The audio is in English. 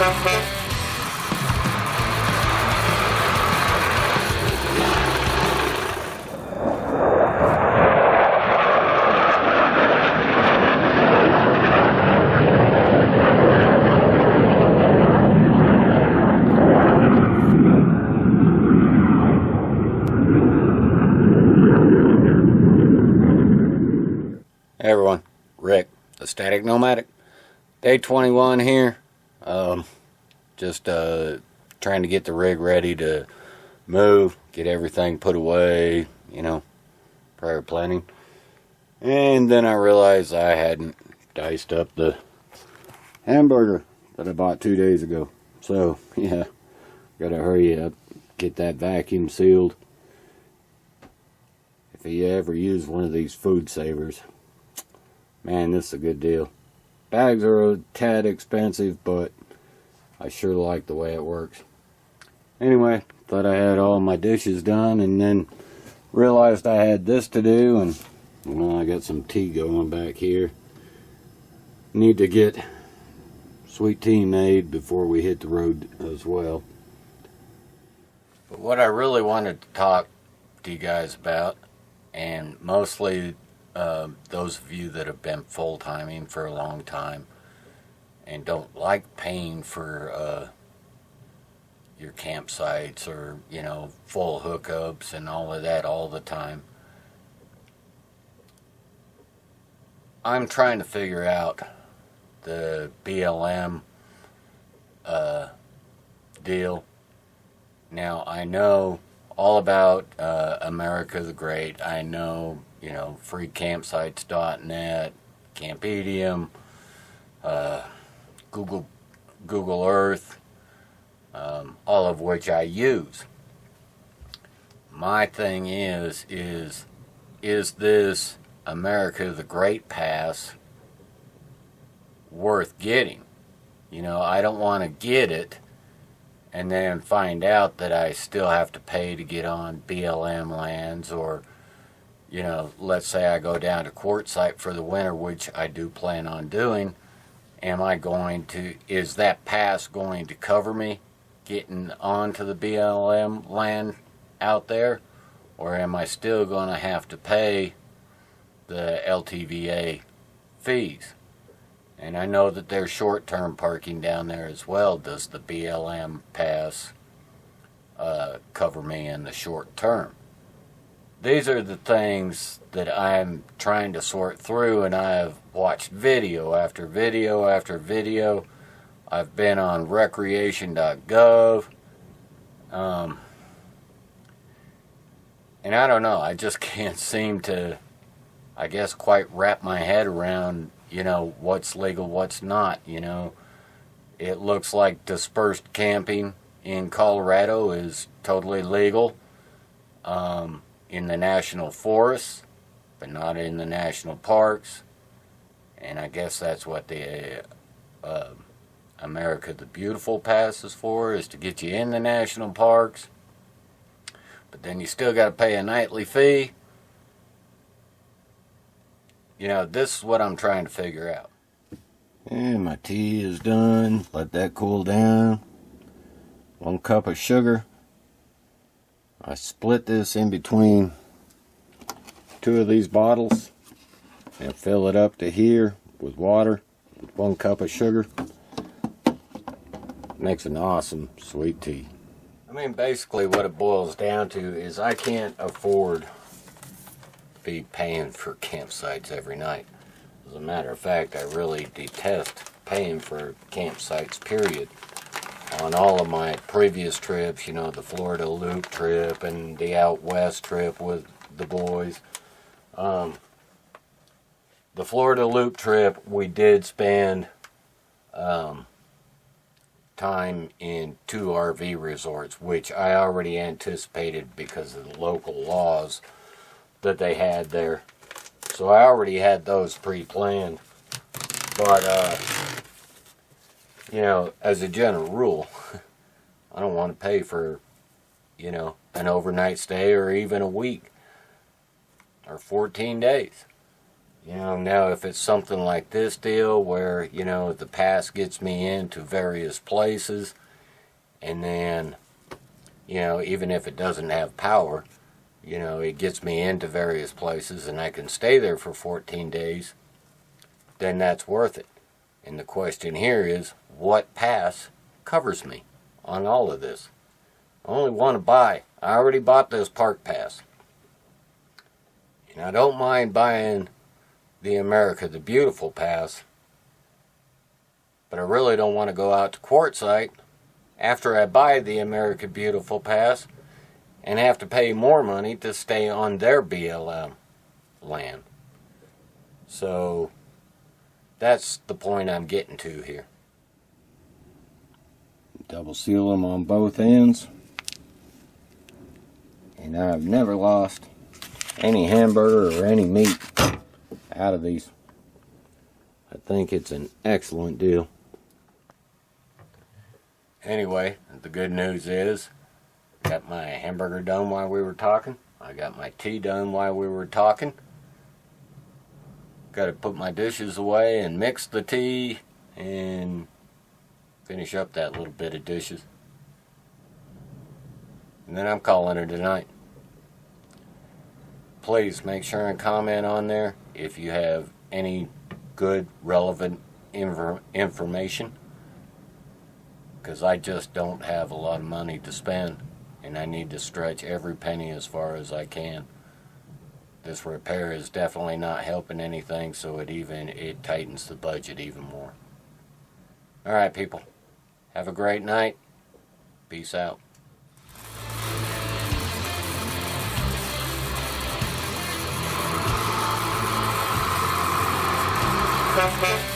Hey everyone, Rick, the Static Nomadic. Day 21 here. Just trying to get the rig ready to move, get everything put away, prior planning. And then I realized I hadn't diced up the hamburger that I bought 2 days ago. So, yeah, gotta hurry up, get that vacuum sealed. If you ever use one of these food savers, man, this is a good deal. Bags are a tad expensive, but I sure like the way it works. Anyway, thought I had all my dishes done, and then realized I had this to do, and well, I got some tea going back here. Need to get sweet tea made before we hit the road as well. But what I really wanted to talk to you guys about, and mostly those of you that have been full-timing for a long time and don't like paying for your campsites or, full hookups and all of that all the time. I'm trying to figure out the BLM deal. Now, I know all about America the Great. I know, freecampsites.net, Campedium, Google Earth, all of which I use. My thing is this America the Great pass worth getting? I don't want to get it and then find out that I still have to pay to get on BLM lands, or let's say I go down to Quartzsite for the winter, which I do plan on doing. Is that pass going to cover me getting onto the BLM land out there? Or am I still going to have to pay the LTVA fees? And I know that there's short-term parking down there as well. Does the BLM pass cover me in the short term? These are the things that I'm trying to sort through, and I have watched video after video after video. I've been on recreation.gov. And I don't know, I just can't seem to, quite wrap my head around, what's legal, what's not. It looks like dispersed camping in Colorado is totally legal. In the national forests, but not in the national parks. And I guess that's what the America the Beautiful pass is for, is to get you in the national parks. But then you still got to pay a nightly fee. This is what I'm trying to figure out. And my tea is done. Let that cool down. 1 cup of sugar. I split this in between 2 of these bottles and fill it up to here with water, with 1 cup of sugar. Makes an awesome sweet tea. Basically what it boils down to is I can't afford to be paying for campsites every night. As a matter of fact, I really detest paying for campsites, period. On all of my previous trips, the Florida Loop trip and the out west trip with the boys. The Florida Loop trip, we did spend time in 2 RV resorts, which I already anticipated because of the local laws that they had there. So I already had those pre-planned. But, as a general rule, I don't want to pay for, an overnight stay or even a week or 14 days. You know, now if it's something like this deal where, you know, the pass gets me into various places, and then, you know, even if it doesn't have power, you know, it gets me into various places and I can stay there for 14 days, then that's worth it. And the question here is, what pass covers me on all of this? I only want to buy. I already bought this park pass. And I don't mind buying the America the Beautiful pass, but I really don't want to go out to Quartzsite after I buy the America Beautiful pass and have to pay more money to stay on their BLM land. So that's the point I'm getting to here. Double seal them on both ends, and I've never lost any hamburger or any meat out of these. I think it's an excellent deal. Anyway, the good news is, got my hamburger done while we were talking. I got my tea done while we were talking. Got to put my dishes away and mix the tea and finish up that little bit of dishes. And then I'm calling it a night. Please make sure and comment on there if you have any good, relevant information, because I just don't have a lot of money to spend, and I need to stretch every penny as far as I can. This repair is definitely not helping anything, so it tightens the budget even more. Alright, people. Have a great night. Peace out. Thank you.